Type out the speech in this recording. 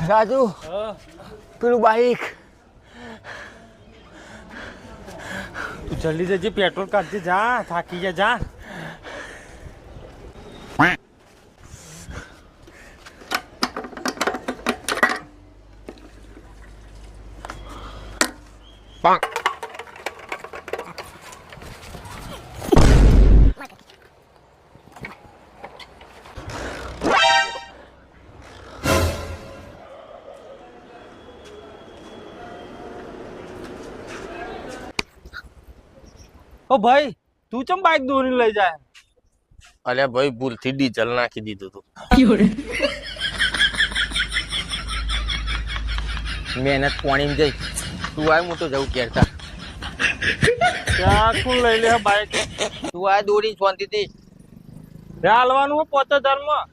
રાજુ પેલું બાઈક તું જલ્દી જજે પેટ્રોલ કાઢજે જા થાકી ગયા જા ઓ ભાઈ તું ચમ બાઈક દોરી લઈ જાય અલ્યા ભાઈ ભૂલથી ડીઝલ નાખી દીધું તું મહેનત પાણી જઈ તું આ મોટો જવું કેરતા ત્યાં કોણ લઈ લે બાઈક તું આ દોડી શાંતિથી હાલવાનું 5000 માં